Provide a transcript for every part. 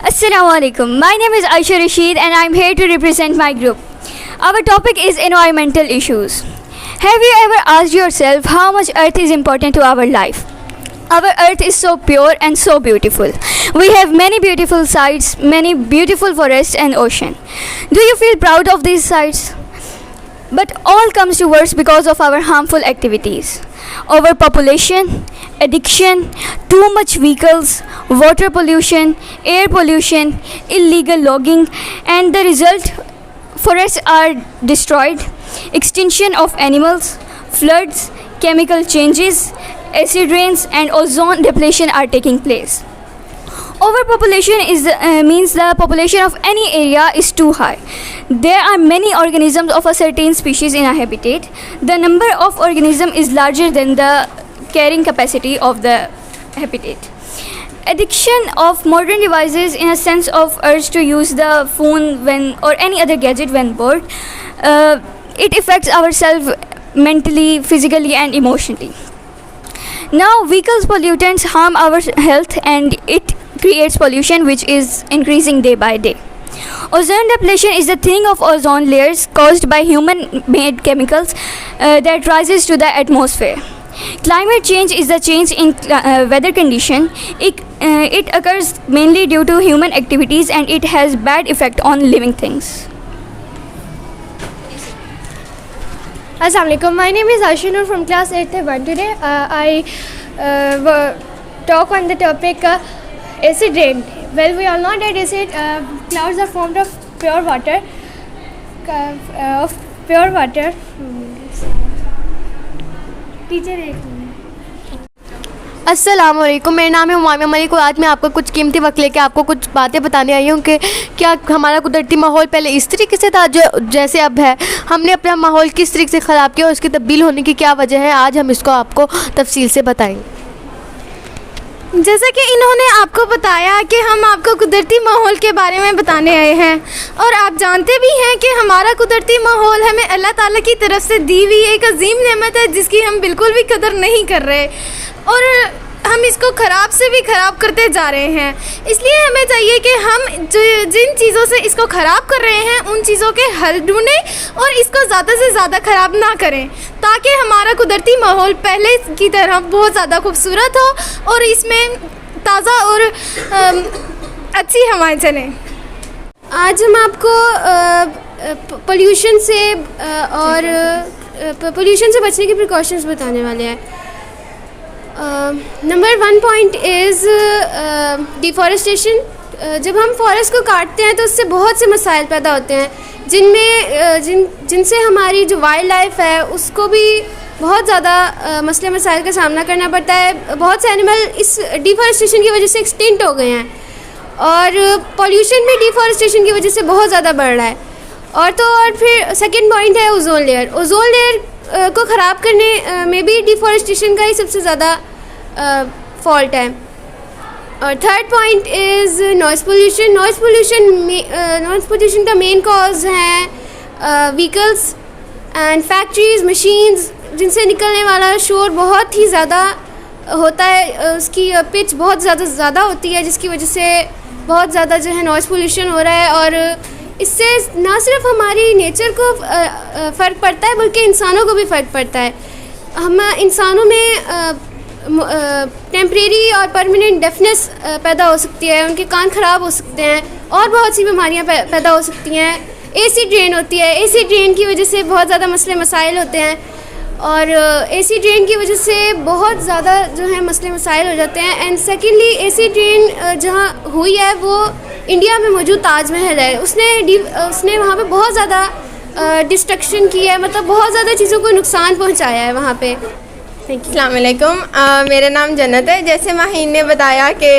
Assalamualaikum. My name is Aisha Rashid and I'm here to represent my group. Our topic is environmental issues. Have you ever asked yourself how much earth is important to our life? Our earth is so pure and so beautiful. We have many beautiful sites, many beautiful forests and ocean. Do you feel proud of these sites? But all comes to worse because of our harmful activities. Overpopulation, addiction, too much vehicles, water pollution, air pollution, illegal logging, and the result, forests are destroyed, extinction of animals, floods, chemical changes, acid rains, and ozone depletion are taking place. Overpopulation means the population of any area is too high. There are many organisms of a certain species in a habitat. The number of organisms is larger than the carrying capacity of the habitat. Addiction of modern devices in a sense of urge to use the phone when or any other gadget when bored. It affects ourselves mentally, physically, and emotionally. Now, vehicles pollutants harm our health and it creates pollution which is increasing day by day. Ozone depletion is the thinning of ozone layers caused by human-made chemicals that rises to the atmosphere. Climate change is the change in weather condition. It occurs mainly due to human activities and it has bad effect on living things. Assalamualaikum. My name is Ashinur from class 8th-1. Today I talk on the topic acid rain. Well, we all know that acid clouds are formed of pure water. Teacher अस्सलामुअलैकुम, मेरा नाम है Umama Malik और आज मैं आपको कुछ कीमती वक्त लेके आपको कुछ बातें बताने आई हूँ कि क्या हमारा कुदरती माहौल पहले इस तरीके से था जो जैसे अब है। हमने अपना माहौल किस तरीके से ख़राब किया और उसकी तब्दील होने की क्या वजह है, आज हम इसको आपको तफसील से बताएंगे। जैसा कि इन्होंने आपको बताया कि हम आपको कुदरती माहौल के बारे में बताने आए हैं और आप जानते भी हैं कि हमारा कुदरती माहौल हमें अल्लाह ताला की तरफ से दी हुई एक अजीम नेमत है जिसकी हम बिल्कुल भी कदर नहीं कर रहे और हम इसको ख़राब से भी ख़राब करते जा रहे हैं। इसलिए हमें चाहिए कि हम जिन चीज़ों से इसको ख़राब कर रहे हैं उन चीज़ों के हल ढूंढें और इसको ज़्यादा से ज़्यादा ख़राब ना करें ताकि हमारा कुदरती माहौल पहले की तरह बहुत ज़्यादा खूबसूरत हो और इसमें ताज़ा और अच्छी हवाएं चलें। आज हम आपको पोल्यूशन से बचने के प्रिकॉशंस बताने वाले हैं। Number 1 point is deforestation. जब हम फॉरेस्ट को काटते हैं तो उससे बहुत से मसाइल पैदा होते हैं जिनसे हमारी जो वाइल्ड लाइफ है उसको भी बहुत ज़्यादा मसले मसाइल का सामना करना पड़ता है। बहुत से एनिमल इस डिफॉरेस्टेशन की वजह से एक्सटिंक्ट हो गए हैं और पॉल्यूशन भी डिफॉरेस्टेशन की वजह से बहुत ज़्यादा बढ़ रहा है। और फिर सेकंड पॉइंट है ओजोन लेयर। ओजोन लेयर को ख़राब करने में भी डिफॉरेस्टेशन का ही सबसे ज़्यादा फॉल्ट है। और third point is noise pollution. Noise pollution का मेन कॉज है व्हीकल्स एंड फैक्ट्रीज़, मशीन्स जिनसे निकलने वाला शोर बहुत ही ज़्यादा होता है। उसकी पिच बहुत ज़्यादा होती है जिसकी वजह से बहुत ज़्यादा जो है नॉइज़ पोल्यूशन हो रहा है और इससे ना सिर्फ हमारी नेचर को फ़र्क पड़ता है बल्कि इंसानों को भी फ़र्क पड़ता है। हम इंसानों में टेम्परेरी और परमानेंट डेफनेस पैदा हो सकती है, उनके कान ख़राब हो सकते हैं और बहुत सी बीमारियां पैदा हो सकती हैं। एसिड रेन होती है, एसिड रेन की वजह से बहुत ज़्यादा मसले मसाइल होते हैं और एसिड रेन की वजह से बहुत ज़्यादा जो है मसले मसाइल हो जाते हैं। एंड सेकेंडली एसिड रेन जहाँ हुई है वो इंडिया में मौजूद ताजमहल है, उसने वहाँ पे बहुत ज़्यादा डिस्ट्रक्शन की है, मतलब बहुत ज़्यादा चीज़ों को नुकसान पहुँचाया है वहाँ पे। अस्सलाम वालेकुम। मेरा नाम जन्नत है। जैसे माहीन ने बताया कि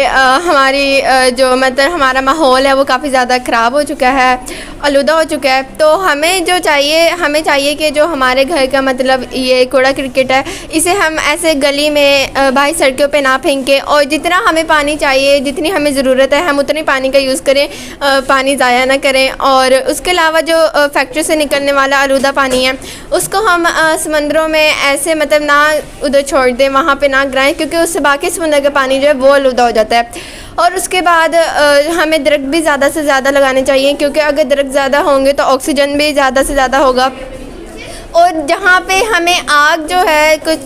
हमारी जो मतलब हमारा माहौल है वो काफ़ी ज़्यादा ख़राब हो चुका है, आलूदा हो चुका है। तो हमें चाहिए कि जो हमारे घर का मतलब ये कूड़ा क्रिकेट है इसे हम ऐसे गली में बाहर सड़कों पे ना फेंकें और जितना हमें पानी चाहिए, जितनी हमें ज़रूरत है हम उतने पानी का यूज़ करें, पानी ज़ाया ना करें। और उसके अलावा जो फैक्ट्री से निकलने वाला आलूदा पानी है उसको हम समंदरों में ऐसे मतलब ना उधर छोड़ दें, वहाँ पे ना गिराएं क्योंकि उससे बाकी समंदर का पानी जो है वो आलूदा हो जाता है। और उसके बाद हमें दरख्त भी ज़्यादा से ज़्यादा लगाने चाहिए, क्योंकि अगर दरख्त ज़्यादा होंगे तो ऑक्सीजन भी ज़्यादा से ज़्यादा होगा। और जहाँ पे हमें आग जो है, कुछ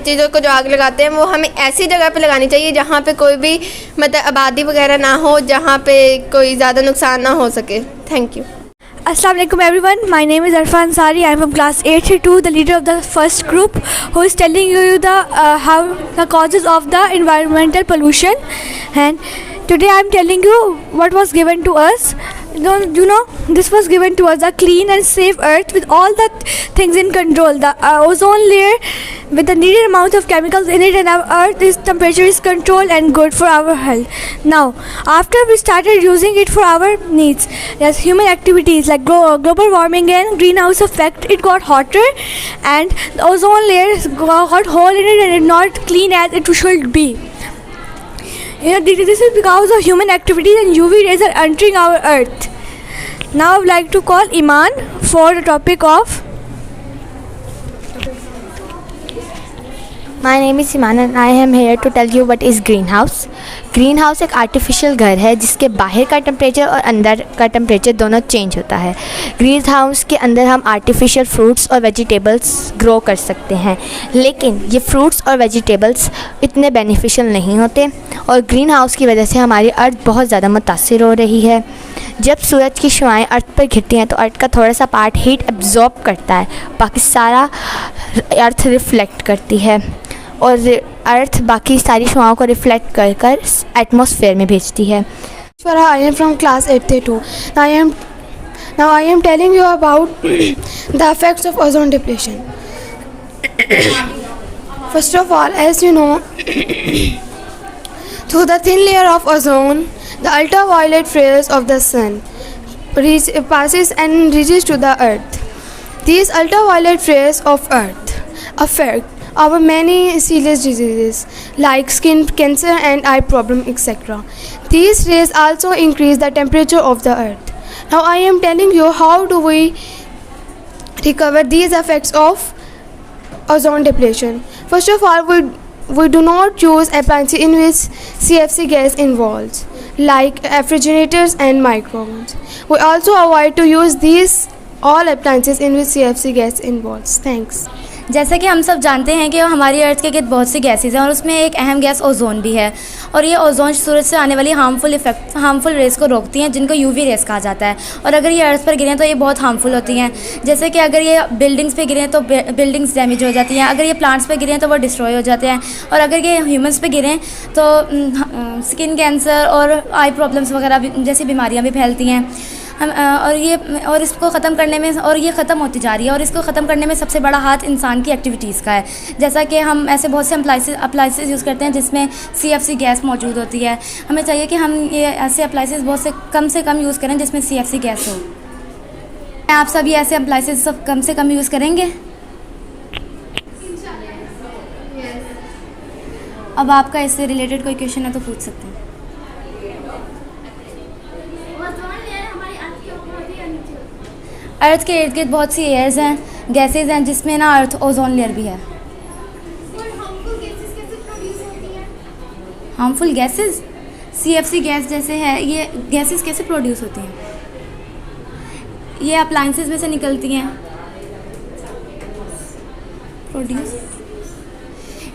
चीज़ों को जो आग लगाते हैं वो हमें ऐसी जगह पे लगानी चाहिए जहाँ पे कोई भी मतलब आबादी वगैरह ना हो, जहाँ पे कोई ज़्यादा नुकसान ना हो सके। Thank you. Assalamu alaikum everyone. My name is Arfan Sari. I am from class 8-2, the leader of the first group, who is telling you the how the causes of the environmental pollution. And today I am telling you what was given to us. You know, this was given to us, a clean and safe earth with all the things in control. The ozone layer with the needed amount of chemicals in it, and our earth's temperature is controlled and good for our health. Now, after we started using it for our needs, as human activities like global warming and greenhouse effect, it got hotter and the ozone layer got hole in it and it not clean as it should be. You know, this is because of human activities and UV rays are entering our earth. Now I would like to call Iman for the topic of. My name is Iman and I am here to tell you what is greenhouse. Green house एक artificial घर है जिसके बाहर का temperature और अंदर का temperature दोनों चेंज होता है। ग्रीन हाउस के अंदर हम आर्टिफिशियल फ्रूट्स और वेजिटेबल्स ग्रो कर सकते हैं, लेकिन ये फ्रूट्स और वेजिटेबल्स इतने बेनिफिशियल नहीं होते और ग्रीन हाउस की वजह से हमारी अर्थ बहुत ज़्यादा मुतासिर हो रही है। जब सूरज की शुआएं अर्थ पर गिरती हैं तो अर्थ का थोड़ा सा पार्ट हीट एब्जॉर्ब करता है, बाकी सारा अर्थ रिफ्लेक्ट करती है और अर्थ बाकी सारी शुआओं को रिफ्लेक्ट कर कर एटमॉस्फेयर में भेजती है। I am from class 8-2. Now I am telling you about the effects of ozone depletion. First of all, as you know, through the thin layer of ozone, the ultraviolet rays of the sun passes and reaches to the earth. These ultraviolet rays of earth affect our many serious diseases like skin cancer and eye problem, etc. These rays also increase the temperature of the earth. Now I am telling you how do we recover these effects of ozone depletion. First of all, we do not use appliances in which CFC gas involves, like refrigerators and microwaves. We also avoid to use these all appliances in which CFC gas involves. Thanks. जैसा कि हम सब जानते हैं कि हमारी अर्थ के गिर्द बहुत सी गैसेज हैं और उसमें एक अहम गैस ओजोन भी है और ये ओजोन सूरज से आने वाली हार्मफुल रेस को रोकती हैं, जिनको यूवी रेस कहा जाता है। और अगर ये अर्थ पर गिरें तो ये बहुत हार्मफुल होती हैं। जैसे कि अगर ये बिल्डिंग्स पे गिरें तो बिल्डिंग्स डैमेज हो जाती हैं, अगर ये प्लांट्स पे गिरें तो वो डिस्ट्रॉय हो जाते हैं, और अगर ये ह्यूमंस पे गिरें तो स्किन कैंसर और आई प्रॉब्लम्स वगैरह जैसी बीमारियाँ भी फैलती हैं। और इसको ख़त्म करने में, और ये ख़त्म होती जा रही है, और इसको ख़त्म करने में सबसे बड़ा हाथ इंसान की एक्टिविटीज़ का है। जैसा कि हम ऐसे बहुत से अप्लाइंसेस यूज़ करते हैं जिसमें CFC गैस मौजूद होती है। हमें चाहिए कि हम ये ऐसे अप्लाइंसेस बहुत से कम यूज़ करें जिसमें CFC गैस हो। आप सभी ऐसे अप्लाइंसेस सब कम से कम यूज़ करेंगे? अब आपका इससे रिलेटेड कोई क्वेश्चन है तो पूछ सकते हैं। अर्थ के इर्द गिर्द बहुत सी एयर्स हैं, गैसेज हैं, जिसमें ना अर्थ ओजोन लेयर भी है। हार्मफुल गैसेज CFC गैस जैसे है, ये गैसेज कैसे प्रोड्यूस होती हैं? ये अप्लाइंसेस में से निकलती हैं। प्रोड्यूस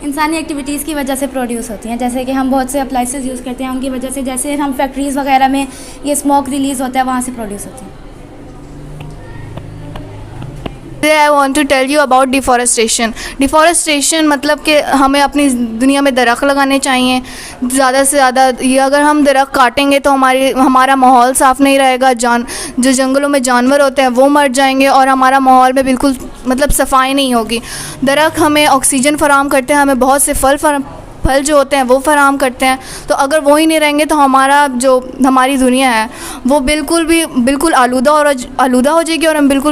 इंसानी एक्टिविटीज़ की वजह से प्रोड्यूस होती हैं। जैसे कि हम बहुत से अप्लाइंसेस यूज़ करते हैं, उनकी वजह से, जैसे हम फैक्ट्रीज़ वगैरह में ये स्मोक रिलीज़ होता है, वहाँ से प्रोड्यूस होती हैं। I want to tell you about deforestation. Deforestation मतलब कि हमें अपनी दुनिया में दरख्त लगाने चाहिए ज़्यादा से ज़्यादा। ये अगर हम दरख्त काटेंगे तो हमारा माहौल साफ़ नहीं रहेगा, जो जंगलों में जानवर होते हैं वो मर जाएंगे और हमारा माहौल में बिल्कुल मतलब सफाई नहीं होगी। दरख्त हमें ऑक्सीजन फराहम करते हैं, हमें बहुत से फल जो होते हैं वो फराहम करते हैं। तो अगर वो ही नहीं रहेंगे तो हमारी दुनिया है वो बिल्कुल आलूदा हो जाएगी और हम बिल्कुल भी